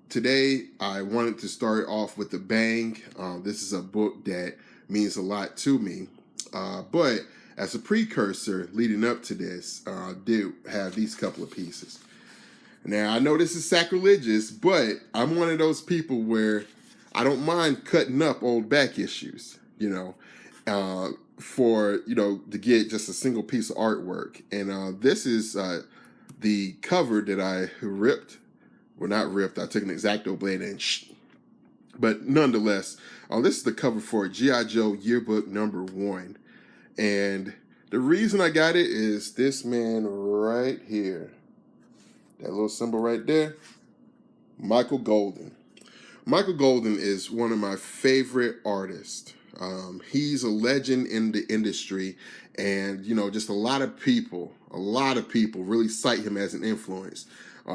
Today, I wanted to start off with a bang. This is a book that means a lot to me. But as a precursor leading up to this, I did have these couple of pieces. Now, I know this is sacrilegious, but I'm one of those people where I don't mind cutting up old back issues, to get just a single piece of artwork. And this is the cover that I ripped. Well, not ripped. I took an X-Acto blade and but nonetheless, this is the cover for G.I. Joe Yearbook #1. And the reason I got it is this man right here. That little symbol right there. Michael Golden. Michael Golden is one of my favorite artists. He's a legend in the industry. And, just a lot of people really cite him as an influence.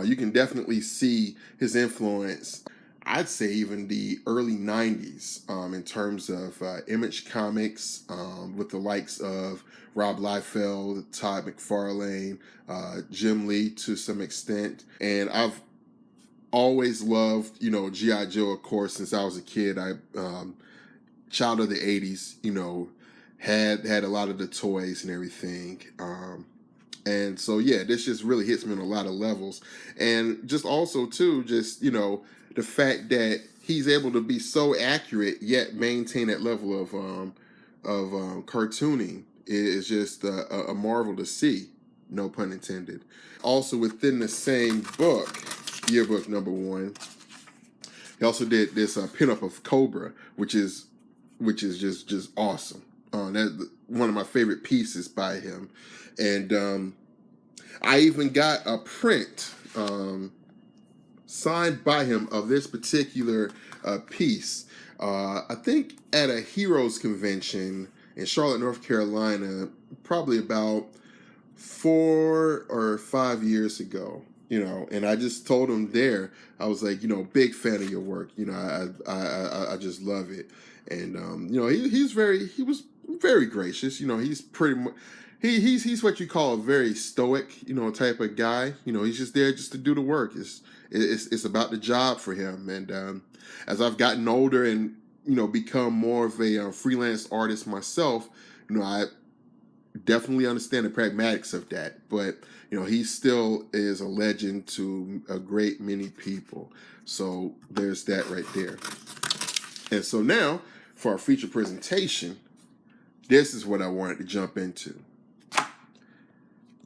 You can definitely see his influence, I'd say even the early 90s, in terms of Image Comics, with the likes of Rob Liefeld, Todd McFarlane, Jim Lee to some extent. And I've always loved, G.I. Joe, of course, since I was a kid. Child of the 80s, had a lot of the toys and everything. And so, this just really hits me on a lot of levels. And just also, too, the fact that he's able to be so accurate yet maintain that level of cartooning is just a marvel to see, no pun intended. Also, within the same book, Yearbook #1, he also did this pinup of Cobra, which is just awesome. That's one of my favorite pieces by him. And I even got a print signed by him of this particular piece. I think at a Heroes convention in Charlotte, North Carolina, probably about 4 or 5 years ago. And I just told him there, I was like, big fan of your work. I just love it. And he was very gracious. He's pretty much. He's what you call a very stoic, type of guy. He's just there just to do the work. It's about the job for him. And as I've gotten older and become more of a freelance artist myself, I definitely understand the pragmatics of that. But he still is a legend to a great many people. So there's that right there. And so now for our feature presentation, this is what I wanted to jump into.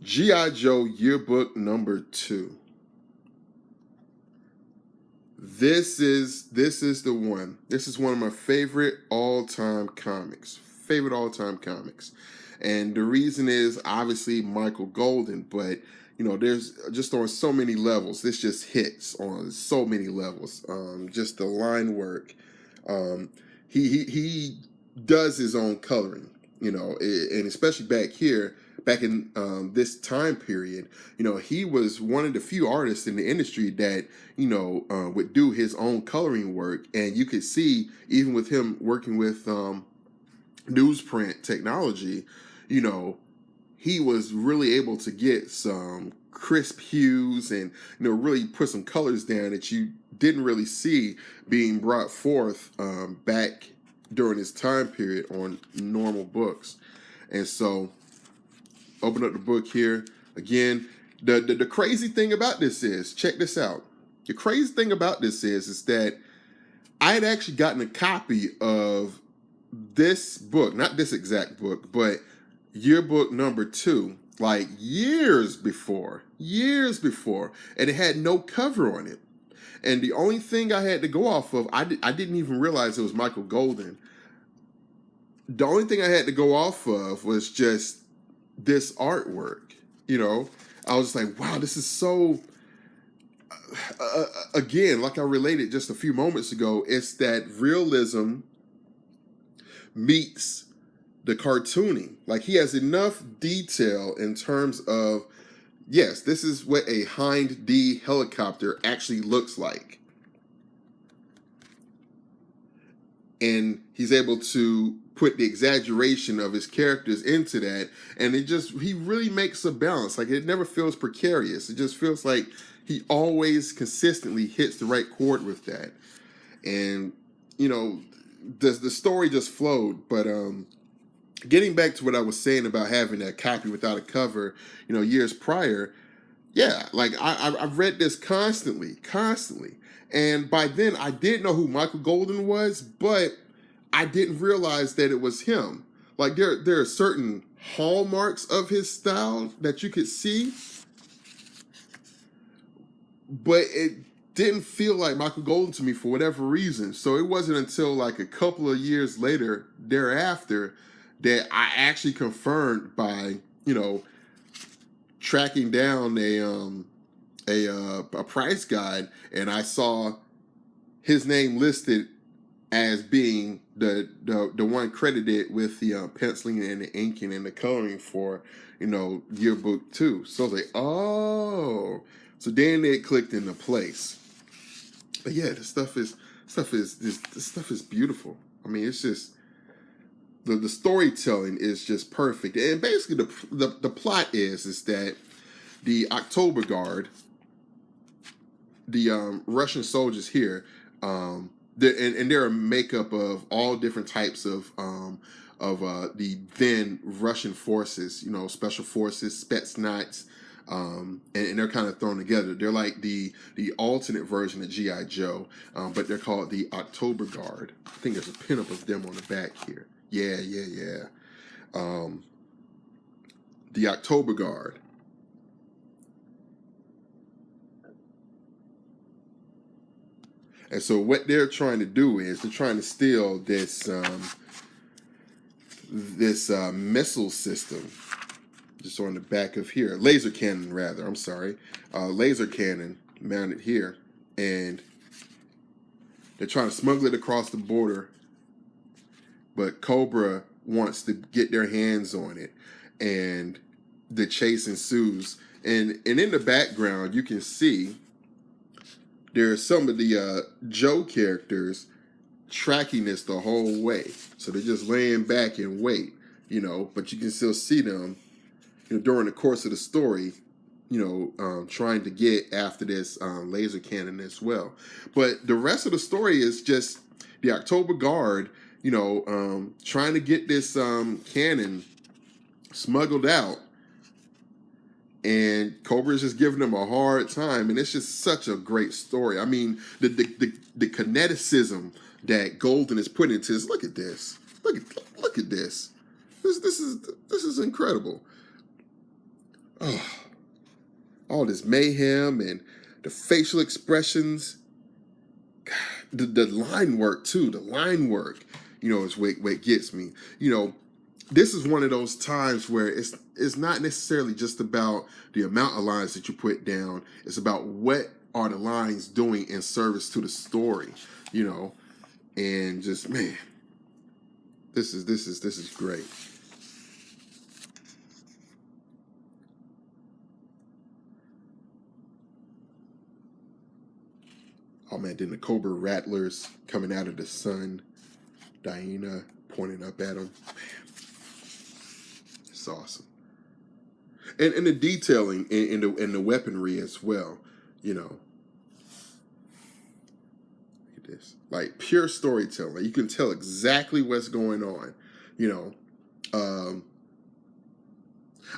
G.I. Joe Yearbook #2. This is the one. This is one of my favorite all-time comics. And the reason is obviously Michael Golden, but there's just on so many levels. This just hits on so many levels. Just the line work. He does his own coloring, and especially back in this time period, he was one of the few artists in the industry that, would do his own coloring work. And you could see, even with him working with newsprint technology, he was really able to get some crisp hues and, really put some colors down that you didn't really see being brought forth back during his time period on normal books. And so, open up the book here. Again, the crazy thing about this is, check this out. The crazy thing about this is that I had actually gotten a copy of this book, not this exact book, but Yearbook #2, like years before, and it had no cover on it. And the only thing I had to go off of, I didn't even realize it was Michael Golden. The only thing I had to go off of was just this artwork. I was like, wow, this is so, again, like I related just a few moments ago, it's that realism meets the cartooning. Like, he has enough detail in terms of, yes, this is what a Hind D helicopter actually looks like. and he's able to put the exaggeration of his characters into that, and he really makes a balance. Like, it never feels precarious. It just feels like he always consistently hits the right chord with that. And the story just flowed. But getting back to what I was saying about having that copy without a cover, years prior, yeah, like I've read this constantly, and by then I did know who Michael Golden was, but I didn't realize that it was him. Like, there are certain hallmarks of his style that you could see, but it didn't feel like Michael Golden to me for whatever reason. So it wasn't until like a couple of years later thereafter that I actually confirmed by tracking down a price guide, and I saw his name listed as being the one credited with the penciling and the inking and the coloring for Yearbook 2. So I was like, oh, so then it clicked into place. But yeah, this stuff is beautiful. I mean, it's just the storytelling is just perfect, and basically the plot is that the October Guard, the Russian soldiers here, they're a makeup of all different types of the then Russian forces, special forces, Spetsnaz, and they're kind of thrown together. They're like the alternate version of G.I. Joe, but they're called the October Guard. I think there's a pinup of them on the back here. Yeah. The October Guard. And so what they're trying to do is they're trying to steal this missile system, just on the back of here, laser cannon rather. I'm sorry, laser cannon mounted here, and they're trying to smuggle it across the border. But Cobra wants to get their hands on it, and the chase ensues. And in the background, you can see there's some of the Joe characters tracking this the whole way. So they're just laying back and wait, but you can still see them, during the course of the story, trying to get after this laser cannon as well. But the rest of the story is just the October Guard, trying to get this cannon smuggled out. And Cobra is just giving them a hard time, and it's just such a great story. I mean, the kineticism that Golden is putting into this. Look at this. Look at this. This is incredible. Oh, all this mayhem and the facial expressions, the line work too. The line work, is what gets me. This is one of those times where it's not necessarily just about the amount of lines that you put down. It's about what are the lines doing in service to the story, and just, man, this is great. Oh man, then the Cobra Rattlers coming out of the sun, Diana pointing up at them. Man, it's awesome. And the detailing in the weaponry as well, Look at this. Like, pure storytelling. Like, you can tell exactly what's going on,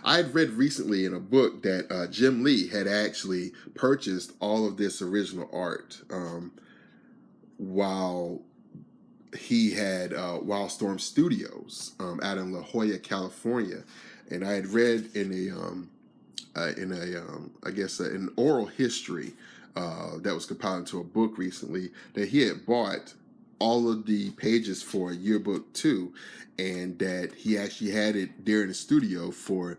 I had read recently in a book that Jim Lee had actually purchased all of this original art while he had Wildstorm Studios out in La Jolla, California, and I had read in an oral history that was compiled into a book recently that he had bought all of the pages for Yearbook 2, and that he actually had it there in the studio for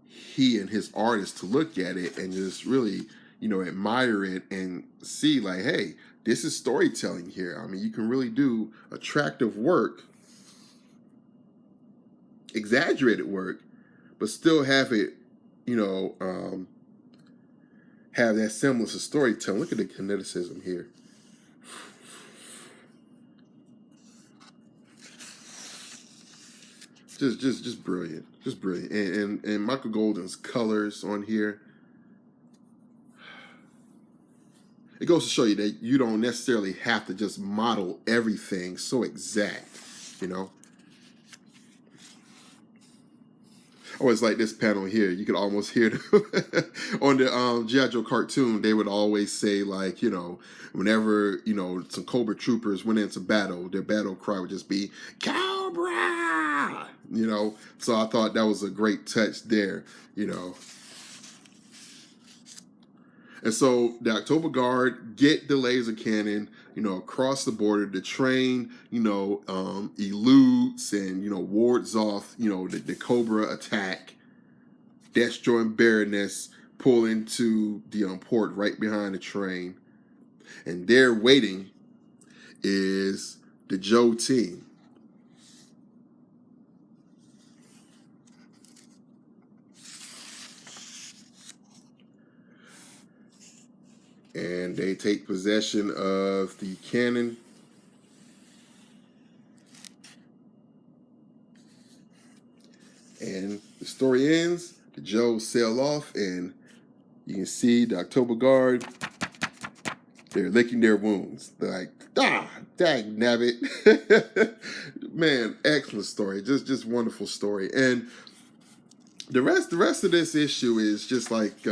he and his artist to look at it and just really, admire it and see, like, hey, this is storytelling here. I mean, you can really do attractive work, exaggerated work, but still have it, have that semblance of storytelling. Look at the kineticism here. Just brilliant, just brilliant. And Michael Golden's colors on here. It goes to show you that you don't necessarily have to just model everything so exact, you know. I always like this panel here. You could almost hear the on the G.I. Joe cartoon. They would always say, like, you know, whenever, you know, some Cobra troopers went into battle, their battle cry would just be Cobra, you know. So I thought that was a great touch there, you know. And so the October Guard get the laser cannon, you know, across the border. The train, you know, eludes and, you know, wards off, you know, the Cobra attack. Destro and Baroness pull into the port right behind the train. And there waiting is the Joe team. And they take possession of the cannon. And the story ends. The Joes sail off, and you can see the October Guard. They're licking their wounds. They're like, dang nabbit. Man, excellent story. Just wonderful story. And the rest of this issue is just like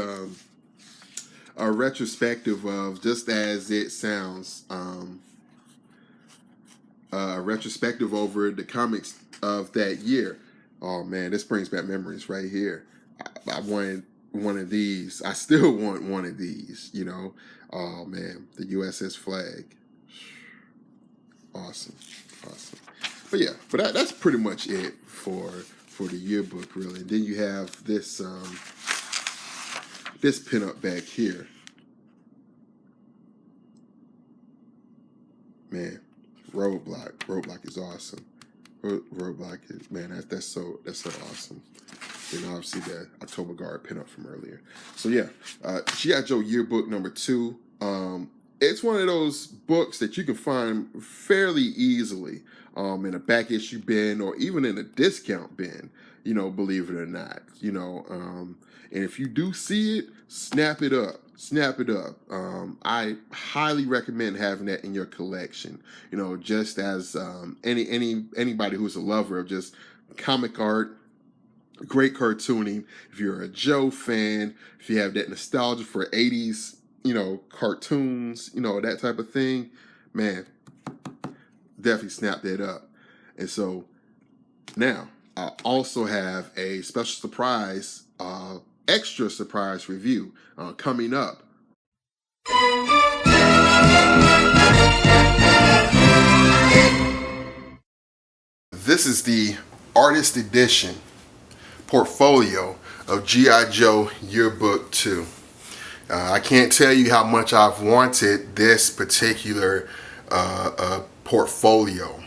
a retrospective of just as it sounds, a retrospective over the comics of that year. Oh man, this brings back memories right here. I wanted one of these. I still want one of these, you know. Oh man, the USS Flag. Awesome. But yeah, but that's pretty much it for the yearbook, really. And then you have this this pinup back here. Man, Roadblock is awesome. Roadblock is, man, that's so awesome. And obviously the October Guard pinup from earlier. So yeah, G.I. Joe Yearbook #2. It's one of those books that you can find fairly easily in a back issue bin or even in a discount bin, you know, believe it or not, you know. And if you do see it, snap it up. I highly recommend having that in your collection, you know, just as anybody who's a lover of just comic art, great cartooning. If you're a Joe fan, if you have that nostalgia for 80s, you know, cartoons, you know, that type of thing, man, definitely snap that up. And so now I also have a special surprise, extra surprise review coming up. This is the artist edition portfolio of G.I. Joe Yearbook 2. I can't tell you how much I've wanted this particular portfolio.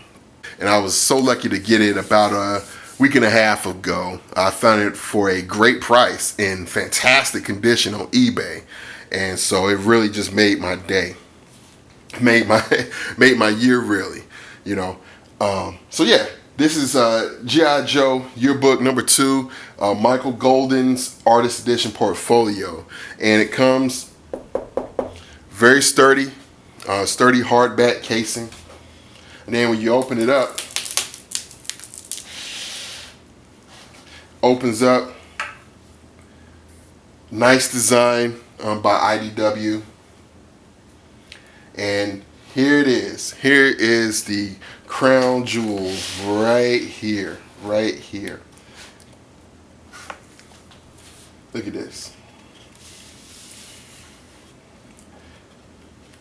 And I was so lucky to get it about a week and a half ago. I found it for a great price in fantastic condition on eBay. And so it really just made my day. Made my year, really, you know. So yeah, this is G.I. Joe Yearbook #2, Michael Golden's Artist Edition portfolio. And it comes very sturdy, sturdy hardback casing. And then when you open it up, opens up, nice design by IDW. And here it is. Here is the crown jewel right here. Look at this.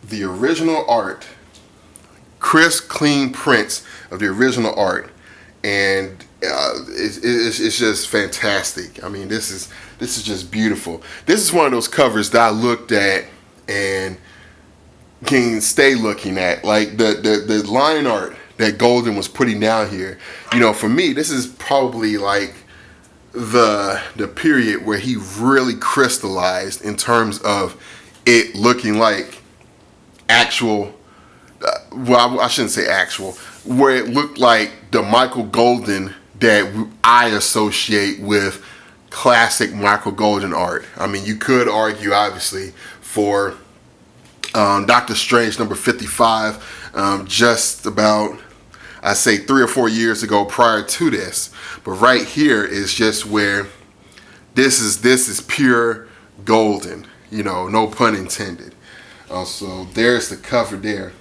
The original art, crisp, clean prints of the original art, and it's just fantastic. I mean, this is just beautiful. This is one of those covers that I looked at and can stay looking at, like the line art that Golden was putting down here. You know, for me, this is probably like the period where he really crystallized in terms of it looking like actual. Well, I shouldn't say actual. Where it looked like the Michael Golden that I associate with classic Michael Golden art. I mean, you could argue, obviously, for Doctor Strange number 55, just about, I say 3 or 4 years ago prior to this. But right here is just where this is pure golden, you know, no pun intended. So there's the cover there.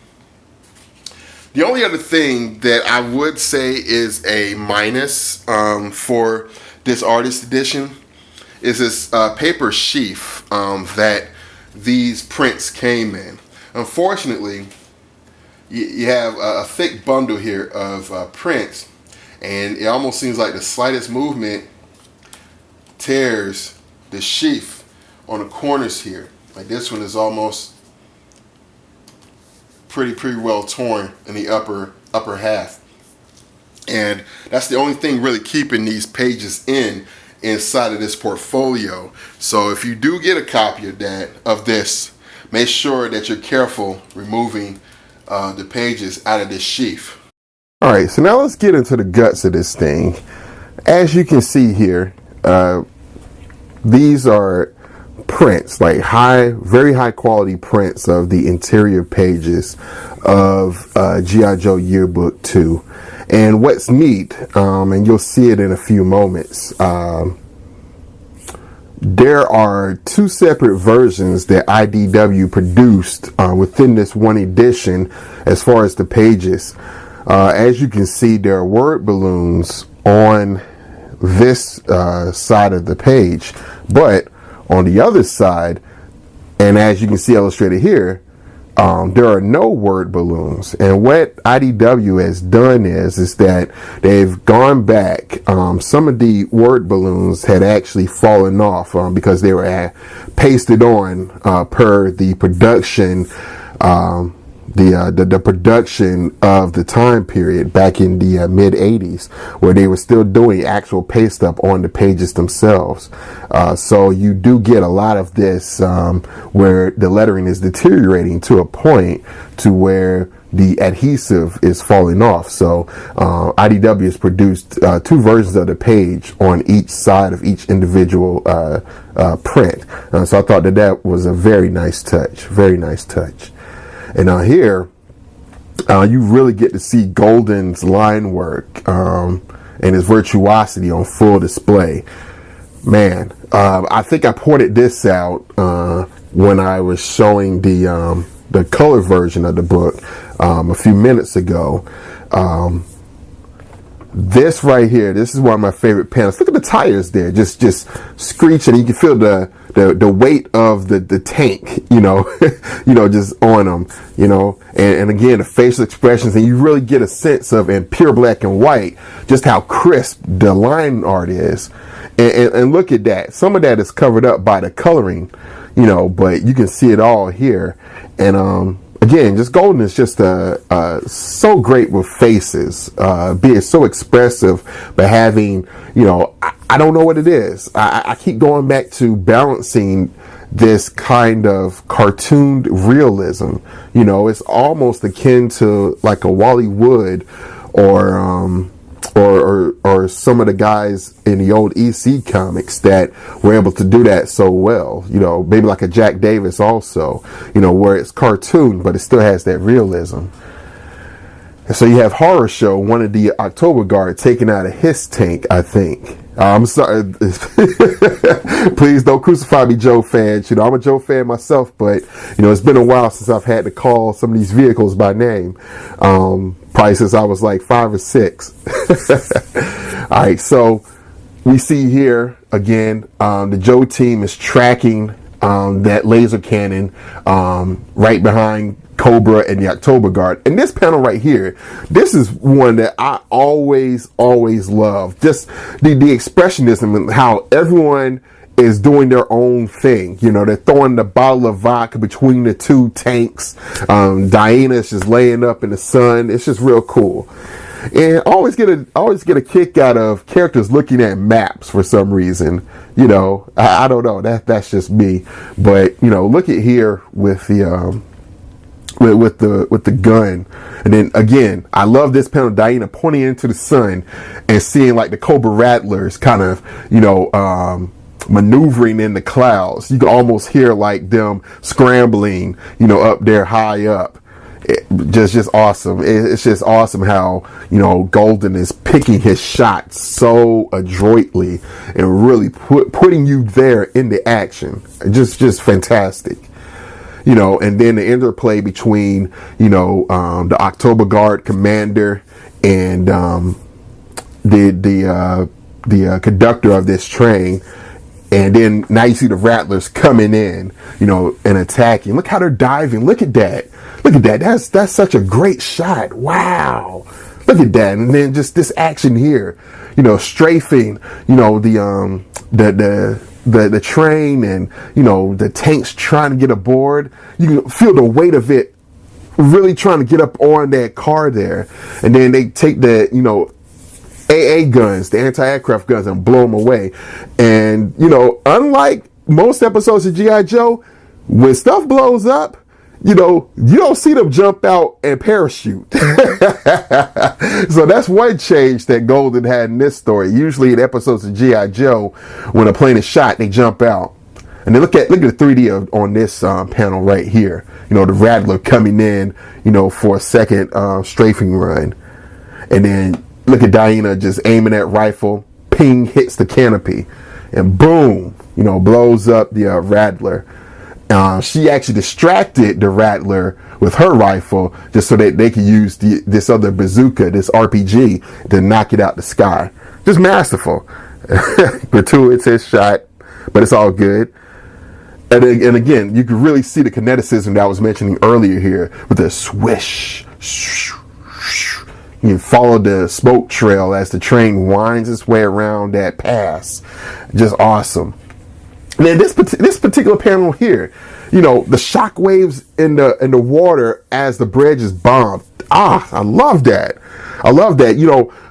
The only other thing that I would say is a minus for this artist edition is this paper sheath that these prints came in. Unfortunately, you have a thick bundle here of prints, and it almost seems like the slightest movement tears the sheath on the corners here. Like this one is almost pretty well torn in the upper half, and that's the only thing really keeping these pages inside of this portfolio. So if you do get a copy of this, make sure that you're careful removing the pages out of this sheath. All right, so now let's get into the guts of this thing. As you can see here, these are prints, like very high quality prints of the interior pages of G.I. Joe Yearbook 2. And what's neat, and you'll see it in a few moments, there are 2 separate versions that IDW produced within this one edition as far as the pages. As you can see, there are word balloons on this side of the page, but on the other side, and as you can see illustrated here, there are no word balloons. And what IDW has done is that they've gone back. Some of the word balloons had actually fallen off because they were pasted on per the production, the production of the time period back in the mid 80s, where they were still doing actual paste up on the pages themselves. So you do get a lot of this where the lettering is deteriorating to a point to where the adhesive is falling off. So IDW has produced 2 versions of the page on each side of each individual print. So I thought that was a very nice touch, very nice touch. And now here, you really get to see Golden's line work and his virtuosity on full display. Man, I think I pointed this out when I was showing the color version of the book a few minutes ago. This right here, this is one of my favorite panels. Look at the tires there, just screeching. You can feel the weight of the tank, you know, just on them, you know, and again, the facial expressions, and you really get a sense of, in pure black and white, just how crisp the line art is. And look at that. Some of that is covered up by the coloring, you know, but you can see it all here. And, again, just Golden is just so great with faces, being so expressive, but having, you know, I don't know what it is. I keep going back to balancing this kind of cartooned realism. You know, it's almost akin to like a Wally Wood or some of the guys in the old EC comics that were able to do that so well, you know, maybe like a Jack Davis also, you know, where it's cartoon, but it still has that realism. And so you have Horror Show, one of the October Guard, taken out of his tank, I think. I'm sorry. Please don't crucify me, Joe fans. You know, I'm a Joe fan myself, but, you know, it's been a while since I've had to call some of these vehicles by name. Probably since I was like 5 or 6. All right, so we see here again, the Joe team is tracking that laser cannon right behind Cobra and the October Guard. And this panel right here, this is one that I always love. Just the expressionism and how everyone is doing their own thing. You know, they're throwing the bottle of vodka between the 2 tanks. Diana's just laying up in the sun. It's just real cool. And I always get a kick out of characters looking at maps for some reason. You know, I don't know. That's just me. But, you know, look at here with the with the gun. And then again, I love this panel, Diana pointing into the sun and seeing like the Cobra Rattlers kind of, maneuvering in the clouds. You can almost hear like them scrambling, up there high up. Just awesome. It's just awesome how, Golden is picking his shots so adroitly and really putting you there in the action. Just fantastic. And then the interplay between, the October Guard commander and the conductor of this train. And then now you see the Rattlers coming in, and attacking. Look how they're diving. Look at that. Look at that. That's such a great shot. Wow. Look at that. And then just this action here, strafing, the train and, the tanks trying to get aboard. You can feel the weight of it really trying to get up on that car there. And then they take the, AA guns, the anti-aircraft guns, and blow them away. And, unlike most episodes of G.I. Joe, when stuff blows up, you don't see them jump out and parachute. So that's one change that Golden had in this story. Usually in episodes of G.I. Joe, when a plane is shot, they jump out. And then look at the 3D on this panel right here. The Rattler coming in, for a second strafing run. And then look at Diana just aiming that rifle, ping, hits the canopy, and boom, blows up the Rattler. She actually distracted the Rattler with her rifle just so that they could use this other bazooka, this RPG, to knock it out the sky. Just masterful. Gratuitous shot, but it's all good. And again, you can really see the kineticism that I was mentioning earlier here with the swish. You follow the smoke trail as the train winds its way around that pass. Just awesome. And then this particular panel here, the shock waves in the water as the bridge is bombed. I love that. I love that.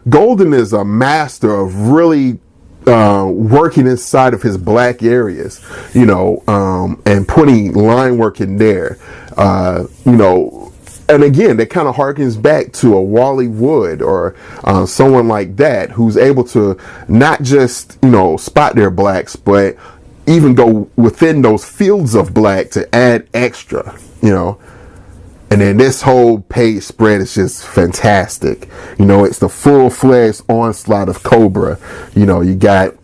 Golden is a master of really working inside of his black areas, and putting line work in there, and again, that kind of harkens back to a Wally Wood or someone like that who's able to not just, spot their blacks, but even go within those fields of black to add extra, And then this whole page spread is just fantastic. It's the full-fledged onslaught of Cobra. You got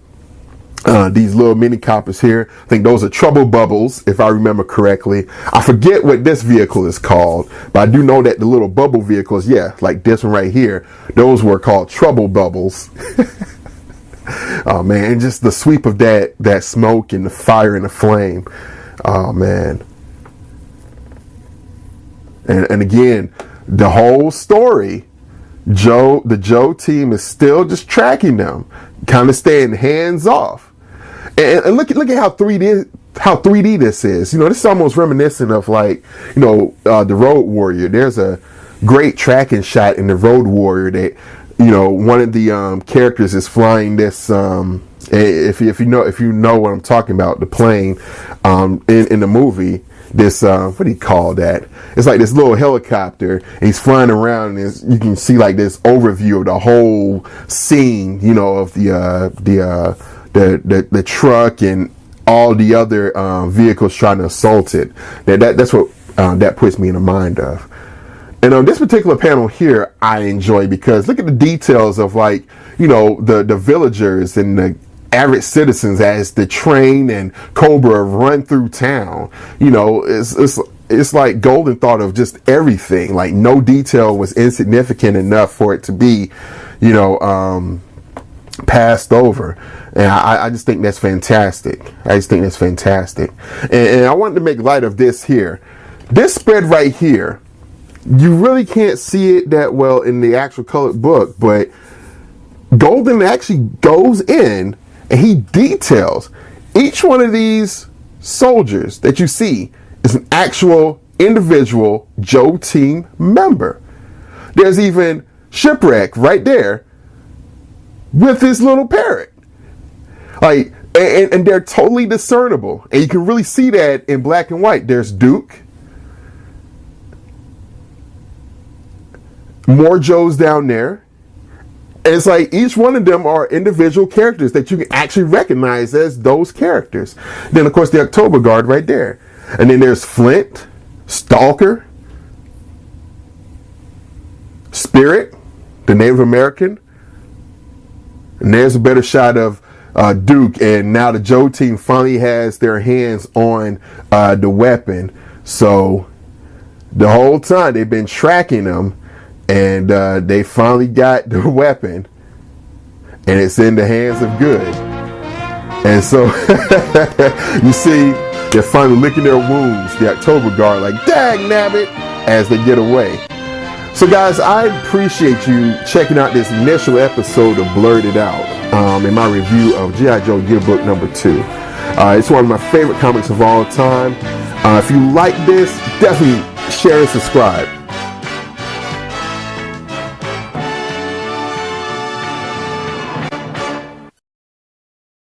these little mini coppers here. I think those are trouble bubbles, if I remember correctly. I forget what this vehicle is called, but I do know that the little bubble vehicles, like this one right here, those were called trouble bubbles. Oh man, and just the sweep of that smoke and the fire and the flame. Oh man. And again, the whole story, the Joe team is still just tracking them, kind of staying hands off. And look at how 3D this is. This is almost reminiscent of like, the Road Warrior. There's a great tracking shot in the Road Warrior that, one of the characters is flying this. If you know what I'm talking about, the plane in the movie. This what do you call that? It's like this little helicopter, and he's flying around, and you can see like this overview of the whole scene, of the truck and all the other vehicles trying to assault it. That's what that puts me in the mind of. And on this particular panel here, I enjoy because look at the details of like, the villagers and the average citizens as the train and Cobra run through town. It's like Golden thought of just everything. Like no detail was insignificant enough for it to be, passed over. And I just think that's fantastic. And I wanted to make light of this here. This spread right here, you really can't see it that well in the actual colored book, but Golden actually goes in and he details each one of these soldiers that you see is an actual individual Joe team member. There's even Shipwreck right there with this little parrot. Like, and they're totally discernible. And you can really see that in black and white. There's Duke. more Joes down there. And it's like each one of them are individual characters that you can actually recognize as those characters. Then, of course, the October Guard right there. And then there's Flint, Stalker, Spirit, the Native American. And there's a better shot of Duke. And now the Joe team finally has their hands on the weapon. So the whole time they've been tracking them. And they finally got the weapon, and it's in the hands of good. And so you see, they're finally licking their wounds, the October Guard, like, dang nabbit, as they get away. So guys, I appreciate you checking out this initial episode of Blerd It Out in my review of G.I. Joe Yearbook number 2. It's one of my favorite comics of all time. If you like this, definitely share and subscribe.